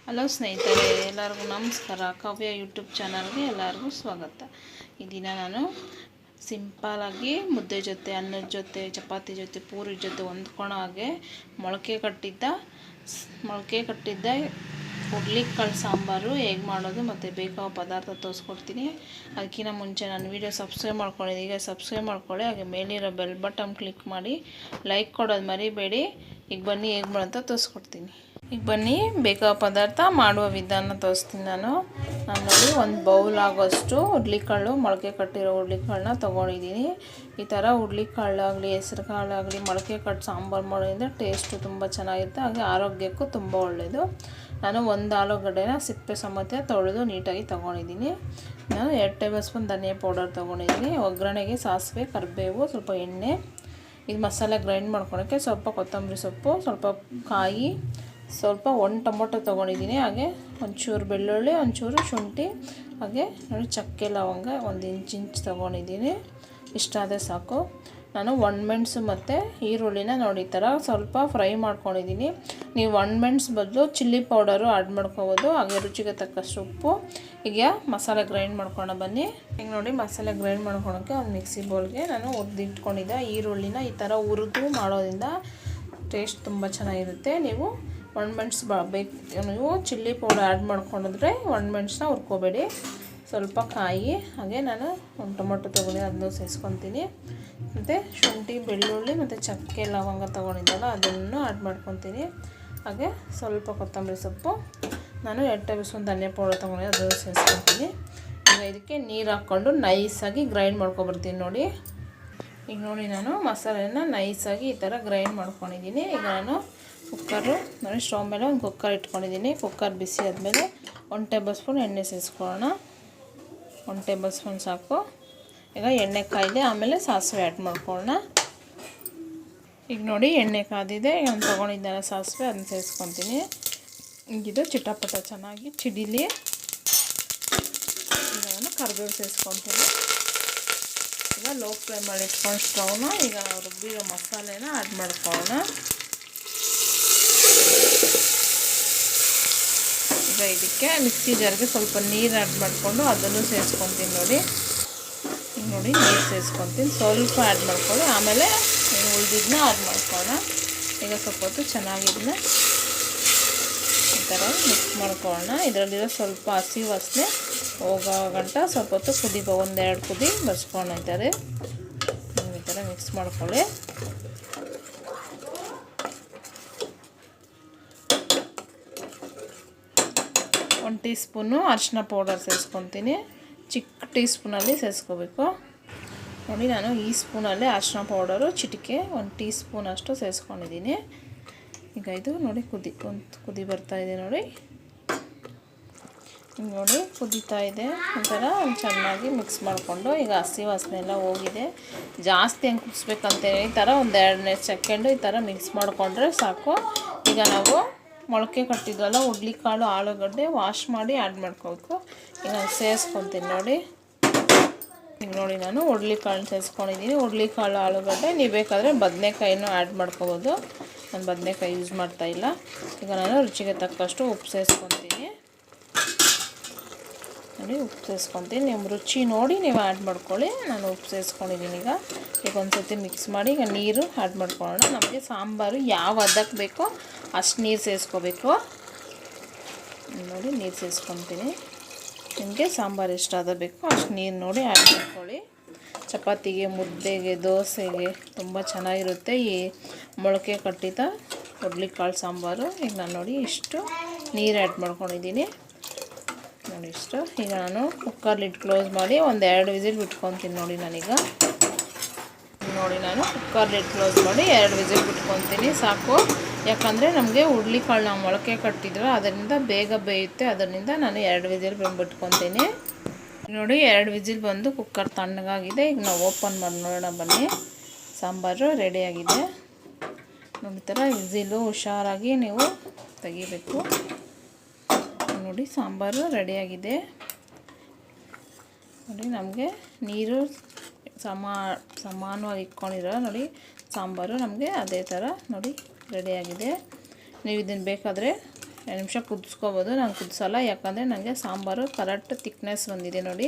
Hello ಸ್ನೇಹಿತರೆ, ಎಲ್ಲರಿಗೂ ನಮಸ್ಕಾರ. ಕಾವ್ಯ ಯೂಟ್ಯೂಬ್ ಚಾನಲ್ಗೆ ಎಲ್ಲರಿಗೂ ಸ್ವಾಗತ. ಈ ದಿನ ನಾನು ಸಿಂಪಲಾಗಿ ಮುದ್ದೆ ಜೊತೆ, ಅನ್ನದ ಜೊತೆ, ಚಪಾತಿ ಜೊತೆ, ಪೂರಿ ಜೊತೆ ಹೊಂದ್ಕೊಳ್ಳೋ ಹಾಗೆ ಮೊಳಕೆ ಕಟ್ಟಿದ್ದ ಹುರ್ಳಿಕಾಳು ಸಾಂಬಾರು ಹೇಗೆ ಮಾಡೋದು ಮತ್ತು ಬೇಕಾದ ಪದಾರ್ಥ ತೋರಿಸ್ಕೊಡ್ತೀನಿ. ಅದಕ್ಕಿಂತ ಮುಂಚೆ ನನ್ನ ವೀಡಿಯೋ ಸಬ್ಸ್ಕ್ರೈಬ್ ಮಾಡ್ಕೊಂಡಿದ್ದೀನಿ. ಈಗ ಸಬ್ಸ್ಕ್ರೈಬ್ ಮಾಡ್ಕೊಳ್ಳಿ. ಹಾಗೆ ಮೇಲಿರೋ ಬೆಲ್ ಬಟನ್ ಕ್ಲಿಕ್ ಮಾಡಿ ಲೈಕ್ ಕೊಡೋದು ಮರಿಬೇಡಿ. ಈಗ ಬನ್ನಿ ಹೇಗೆ ಮಾಡೋಂತ ತೋರಿಸ್ಕೊಡ್ತೀನಿ. ಈಗ ಬನ್ನಿ ಬೇಕಾದ ಪದಾರ್ಥ ಮಾಡುವ ವಿಧಾನ ತೋರಿಸ್ತೀನಿ. ನಾನು ನೋಡಿ ಒಂದು ಬೌಲ್ ಆಗೋಷ್ಟು ಹುರ್ಳಿಕಾಳು, ಮೊಳಕೆ ಕಟ್ಟಿರೋ ಹುರ್ಳಿಕಾಳನ್ನ ತೊಗೊಂಡಿದ್ದೀನಿ. ಈ ಥರ ಹುರ್ಳಿಕಾಳಾಗಲಿ, ಹೆಸರು ಕಾಳಾಗಲಿ ಮೊಳಕೆ ಕಟ್ಟು ಸಾಂಬಾರು ಮಾಡೋದ್ರಿಂದ ಟೇಸ್ಟು ತುಂಬ ಚೆನ್ನಾಗಿರುತ್ತೆ. ಹಾಗೆ ಆರೋಗ್ಯಕ್ಕೂ ತುಂಬ ಒಳ್ಳೆಯದು. ನಾನು ಒಂದು ಆಲೂಗಡ್ಡೆನ ಸಿಪ್ಪೆ ಸಮೇತ ತೊಳೆದು ನೀಟಾಗಿ ತೊಗೊಂಡಿದ್ದೀನಿ. ನಾನು 2 ಟೇಬಲ್ ಸ್ಪೂನ್ ಧನಿಯಾ ಪೌಡರ್ ತೊಗೊಂಡಿದ್ದೀನಿ. ಒಗ್ಗರಣೆಗೆ ಸಾಸಿವೆ, ಕರಿಬೇವು, ಸ್ವಲ್ಪ ಎಣ್ಣೆ. ಇದು ಮಸಾಲೆ ಗ್ರೈಂಡ್ ಮಾಡ್ಕೊಳೋಕ್ಕೆ ಸ್ವಲ್ಪ ಕೊತ್ತಂಬರಿ ಸೊಪ್ಪು, ಸ್ವಲ್ಪ ಕಾಯಿ, ಸ್ವಲ್ಪ 1 ಟೊಮೊಟೊ ತೊಗೊಂಡಿದ್ದೀನಿ. ಹಾಗೆ ಒಂಚೂರು ಬೆಳ್ಳುಳ್ಳಿ, ಒಂಚೂರು ಶುಂಠಿ, ಹಾಗೆ ನೋಡಿ ಚಕ್ಕೆ ಲವಂಗ 1 ಇಂಚ್ ತೊಗೊಂಡಿದ್ದೀನಿ. ಇಷ್ಟ ಆದರೆ ಸಾಕು. ನಾನು ಒಣಮೆಣಸು ಮತ್ತು ಈರುಳ್ಳಿನ ನೋಡಿ ಈ ಥರ ಸ್ವಲ್ಪ ಫ್ರೈ ಮಾಡ್ಕೊಂಡಿದ್ದೀನಿ. ನೀವು ಒಣಮೆಣಸು ಬದಲು ಚಿಲ್ಲಿ ಪೌಡರು ಆ್ಯಡ್ ಮಾಡ್ಕೋಬೋದು. ಹಾಗೆ ರುಚಿಗೆ ತಕ್ಕಷ್ಟು ಉಪ್ಪು. ಈಗ ಮಸಾಲೆ ಗ್ರೈಂಡ್ ಮಾಡ್ಕೊಂಡು ಬನ್ನಿ. ಈಗ ನೋಡಿ ಮಸಾಲೆ ಗ್ರೈಂಡ್ ಮಾಡ್ಕೊಳೋಕ್ಕೆ ಒಂದು ಮಿಕ್ಸಿ ಬೌಲ್ಗೆ ನಾನು ಹುರಿದಿಟ್ಕೊಂಡಿದ್ದೆ ಈರುಳ್ಳಿನ ಈ ಥರ ಹುರಿದು ಮಾಡೋದ್ರಿಂದ ಟೇಸ್ಟ್ ತುಂಬ ಚೆನ್ನಾಗಿರುತ್ತೆ. ನೀವು ಒಣಮೆಣಸು ನೀವು ಚಿಲ್ಲಿ ಪೌಡರ್ ಆ್ಯಡ್ ಮಾಡ್ಕೊಂಡಿದ್ರೆ ಒಣಮೆಣಸನ್ನ ಹುರ್ಕೋಬೇಡಿ. ಸ್ವಲ್ಪ ಕಾಯಿ, ಹಾಗೆ ನಾನು 1 ಟೊಮೊಟೊ ತೊಗೊಂಡು ಅದನ್ನು ಸೇರಿಸ್ಕೊತೀನಿ. ಮತ್ತು ಶುಂಠಿ, ಬೆಳ್ಳುಳ್ಳಿ ಮತ್ತು ಚಕ್ಕೆ ಲವಂಗ ತೊಗೊಂಡಿದ್ದಲ್ಲ ಅದನ್ನು ಆ್ಯಡ್ ಮಾಡ್ಕೊತೀನಿ. ಹಾಗೆ ಸ್ವಲ್ಪ ಕೊತ್ತಂಬರಿ ಸೊಪ್ಪು, ನಾನು 2 ಟೇಬಲ್ ಸ್ಪೂನ್ ಧನಿಯಾ ಪೌಡರ್ ತೊಗೊಂಡು ಅದನ್ನು ಸೇರಿಸ್ಕೊತೀನಿ. ಈಗ ಇದಕ್ಕೆ ನೀರು ಹಾಕ್ಕೊಂಡು ನೈಸಾಗಿ ಗ್ರೈಂಡ್ ಮಾಡ್ಕೊಬರ್ತೀನಿ ನೋಡಿ. ಈಗ ನೋಡಿ ನಾನು ಮಸಾಲೆನ ನೈಸಾಗಿ ಈ ಥರ ಗ್ರೈಂಡ್ ಮಾಡ್ಕೊಂಡಿದ್ದೀನಿ. ಈಗ ನಾನು ಕುಕ್ಕರು ನೋಡಿ ಸ್ಟವ್ ಮೇಲೆ ಒಂದು ಕುಕ್ಕರ್ ಇಟ್ಕೊಂಡಿದ್ದೀನಿ. ಕುಕ್ಕರ್ ಬಿಸಿ ಆದಮೇಲೆ 1 ಟೇಬಲ್ ಸ್ಪೂನ್ ಎಣ್ಣೆ ಸೇರಿಸ್ಕೊಳ್ಳೋಣ. 1 ಟೇಬಲ್ ಸ್ಪೂನ್ ಸಾಕು. ಈಗ ಎಣ್ಣೆ ಕಾಯಿದೆ, ಆಮೇಲೆ ಸಾಸಿವೆ ಆ್ಯಡ್ ಮಾಡ್ಕೊಳ್ಳೋಣ. ಈಗ ನೋಡಿ ಎಣ್ಣೆ ಕಾದಿದೆ. ಈಗ ನಾನು ತೊಗೊಂಡಿದ್ದೆಲ್ಲ ಸಾಸಿವೆ ಅದನ್ನ ಸೇರಿಸ್ಕೊತೀನಿ. ಈಗಿದು ಚಿಟಪಟ ಚೆನ್ನಾಗಿ ಚಿಡಿಲಿ. ಈಗ ನಾನು ಕರಿಬೇವು ಸೇರಿಸ್ಕೊತೀನಿ. ಈಗ ಲೋ ಫ್ಲೇಮಲ್ಲಿ ಇಟ್ಕೊಂಡು ಸ್ಟವ್ನ ಈಗ ನಾವು ರುಬ್ಬಿರೋ ಮಸಾಲೆನ ಆ್ಯಡ್ ಮಾಡ್ಕೊಳ್ಳೋಣ. ಈಗ ಇದಕ್ಕೆ ಮಿಕ್ಸಿ ಜಾರ್ಗೆ ಸ್ವಲ್ಪ ನೀರು ಆ್ಯಡ್ ಮಾಡಿಕೊಂಡು ಅದನ್ನು ಸೇರಿಸ್ಕೊತೀನಿ ನೋಡಿ. ಈಗ ನೋಡಿ ನೀರು ಸೇರಿಸ್ಕೊತೀನಿ, ಸ್ವಲ್ಪ ಆ್ಯಡ್ ಮಾಡ್ಕೊಳ್ಳಿ. ಆಮೇಲೆ ಉಳಿದಿದ್ದನ್ನ ಆ್ಯಡ್ ಮಾಡ್ಕೊಳ್ಳೋಣ. ಈಗ ಸ್ವಲ್ಪ ಹೊತ್ತು ಚೆನ್ನಾಗಿದ್ದನ್ನ ಈ ಥರ ಮಿಕ್ಸ್ ಮಾಡ್ಕೊಳ್ಳೋಣ. ಇದರಲ್ಲಿರೋ ಸ್ವಲ್ಪ ಹಸಿ ವಾಸನೆ ಹೋಗೋ ಗಂಟ ಸ್ವಲ್ಪ ಹೊತ್ತು 1-2 ಕುದಿ ಬಸ್ಕೊಂಡಿದ್ದಾರೆ. ಈ ಥರ ಮಿಕ್ಸ್ ಮಾಡ್ಕೊಳ್ಳಿ. ಒಂದು ಟೀ ಸ್ಪೂನು ಅರಿಶಿನ ಪೌಡರ್ ಸೇರಿಸ್ಕೊತೀನಿ. ಚಿಕ್ಕ ಟೀ ಸ್ಪೂನಲ್ಲಿ ಸೇರಿಸ್ಕೋಬೇಕು ನೋಡಿ. ನಾನು ಈ ಸ್ಪೂನಲ್ಲಿ ಅರಿಶಿನ ಪೌಡರು ಚಿಟಿಕೆ 1 ಟೀ ಸ್ಪೂನ್ ಅಷ್ಟು ಸೇರಿಸ್ಕೊಂಡಿದ್ದೀನಿ. ಈಗ ಇದು ನೋಡಿ ಕುದಿ ಬರ್ತಾಯಿದೆ ನೋಡಿ. ನೋಡಿ ಕುದೀತಾ ಇದೆ. ಒಂಥರ ಚೆನ್ನಾಗಿ ಮಿಕ್ಸ್ ಮಾಡಿಕೊಂಡು ಈಗ ಹಸಿ ವಾಸನೆ ಎಲ್ಲ ಹೋಗಿದೆ. ಜಾಸ್ತಿ ಹೆಂಗೆ ಕುದಿಸ್ಬೇಕಂತೇಳಿ ಈ ಥರ 1-2 ಸೆಕೆಂಡು ಈ ಥರ ಮಿಕ್ಸ್ ಮಾಡಿಕೊಂಡ್ರೆ ಸಾಕು. ಈಗ ನಾವು ಮೊಳಕೆ ಕಟ್ಟಿದ್ವಲ್ಲ ಹುರ್ಳಿಕಾಳು, ಆಲೂಗಡ್ಡೆ ವಾಶ್ ಮಾಡಿ ಆ್ಯಡ್ ಮಾಡ್ಕೋಬೇಕು. ಈಗ ನಾನು ಸೇರಿಸ್ಕೊತೀನಿ ನೋಡಿ. ಈಗ ನೋಡಿ ನಾನು ಹುರ್ಳಿಕಾಳು ಸೇರಿಸ್ಕೊಂಡಿದ್ದೀನಿ. ಹುರ್ಳಿಕಾಳು, ಆಲೂಗಡ್ಡೆ, ನೀವು ಬೇಕಾದರೆ ಬದನೆಕಾಯಿನೂ ಆ್ಯಡ್ ಮಾಡ್ಕೋಬೋದು. ನಾನು ಬದನೆಕಾಯಿ ಯೂಸ್ ಮಾಡ್ತಾಯಿಲ್ಲ. ಈಗ ನಾನು ರುಚಿಗೆ ತಕ್ಕಷ್ಟು ಉಪ್ಪು ಸೇರಿಸ್ಕೊತೀನಿ ನೋಡಿ. ಉಪ್ಪು ಸೇರಿಸ್ಕೊತೀನಿ. ನಿಮ್ಮ ರುಚಿ ನೋಡಿ ನೀವು ಆ್ಯಡ್ ಮಾಡ್ಕೊಳ್ಳಿ. ನಾನು ಉಪ್ಪು ಸೇರಿಸ್ಕೊಂಡಿದ್ದೀನಿ. ಈಗ ಒಂದು ಸರ್ತಿ ಮಿಕ್ಸ್ ಮಾಡಿ ಈಗ ನೀರು ಆ್ಯಡ್ ಮಾಡ್ಕೊಳ್ಳೋಣ. ನಮಗೆ ಸಾಂಬಾರು ಯಾವ ಹದಕ್ಕೆ ಬೇಕೋ ಅಷ್ಟು ನೀರು ಸೇರಿಸ್ಕೋಬೇಕು ನೋಡಿ. ನೀರು ಸೇರಿಸ್ಕೊತೀನಿ. ನಿಮಗೆ ಸಾಂಬಾರು ಎಷ್ಟು ಅದ ಬೇಕೋ ಅಷ್ಟು ನೀರು ನೋಡಿ ಆ್ಯಡ್ ಮಾಡ್ಕೊಳ್ಳಿ. ಚಪಾತಿಗೆ, ಮುದ್ದೆಗೆ, ದೋಸೆಗೆ ತುಂಬ ಚೆನ್ನಾಗಿರುತ್ತೆ ಈ ಮೊಳಕೆ ಕಟ್ಟಿದ ಹುರ್ಳಿಕಾಳು ಸಾಂಬಾರು. ಈಗ ನಾನು ನೋಡಿ ಇಷ್ಟು ನೀರು ಆ್ಯಡ್ ಮಾಡ್ಕೊಂಡಿದ್ದೀನಿ ನೋಡಿ ಇಷ್ಟು. ಈಗ ನಾನು ಕುಕ್ಕರ್ ಲಿಡ್ ಕ್ಲೋಸ್ ಮಾಡಿ 1-2 ವಿಸಿಲ್ ಬಿಟ್ಕೊತೀನಿ ನೋಡಿ. ನಾನು ಕುಕ್ಕರ್ ಲಿಡ್ ಕ್ಲೋಸ್ ಮಾಡಿ 2 ವಿಸಿಲ್ ಬಿಟ್ಕೊತೀನಿ ಸಾಕು. ಯಾಕಂದರೆ ನಮಗೆ ಹುರ್ಳಿಕಾಳು ನಾವು ಮೊಳಕೆ ಕಟ್ಟಿದ್ರೆ ಅದರಿಂದ ಬೇಗ ಬೇಯುತ್ತೆ. ಅದರಿಂದ ನಾನು 2 ವಿಸಿಲ್ ಬಿಟ್ಕೊತೀನಿ ನೋಡಿ. 2 ವಿಸಿಲ್ ಬಂದು ಕುಕ್ಕರ್ ತಣ್ಣಗಾಗಿದೆ. ಈಗ ನಾವು ಓಪನ್ ಮಾಡಿ ನೋಡೋಣ ಬನ್ನಿ. ಸಾಂಬಾರು ರೆಡಿಯಾಗಿದೆ ನೋಡಿ. ಈ ಥರ ವಿಸಿಲು ಹುಷಾರಾಗಿ ನೀವು ತೆಗಿಬೇಕು ನೋಡಿ. ಸಾಂಬಾರು ರೆಡಿಯಾಗಿದೆ ನೋಡಿ. ನಮಗೆ ನೀರು ಸಮಾನವಾಗಿ ಇಟ್ಕೊಂಡಿರೋ ನೋಡಿ ಸಾಂಬಾರು ನಮಗೆ ಅದೇ ಥರ ನೋಡಿ ರೆಡಿಯಾಗಿದೆ. ನೀವು ಇದನ್ನು ಬೇಕಾದರೆ 2 ನಿಮಿಷ ಕುದಿಸ್ಕೋಬೋದು. ನಾನು ಕುದಿಸಲ್ಲ, ಯಾಕಂದರೆ ನನಗೆ ಸಾಂಬಾರು ಕರೆಕ್ಟ್ ತಿಕ್ನೆಸ್ ಬಂದಿದೆ ನೋಡಿ.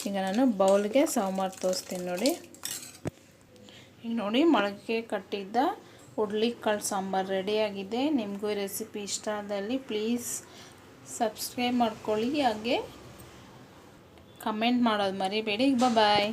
ಈಗ ನಾನು ಬೌಲ್ಗೆ ಸರ್ವ್ ಮಾಡಿ ತೋರಿಸ್ತೀನಿ ನೋಡಿ. ಈಗ ನೋಡಿ, ಮೊಳಕೆ ಕಟ್ಟಿದ್ದ ಹುರುಳಿಕಾಳು ಸಾಂಬಾರು ರೆಡಿಯಾಗಿದೆ. ನಿಮಗೂ ಈ ರೆಸಿಪಿ ಇಷ್ಟ ಆದಲ್ಲಿ ಪ್ಲೀಸ್ ಸಬ್ಸ್ಕ್ರೈಬ್ ಮಾಡ್ಕೊಳ್ಳಿ, ಹಾಗೆ ಕಮೆಂಟ್ ಮಾಡೋದು ಮರಿಬೇಡಿ. ಬಾಯ್.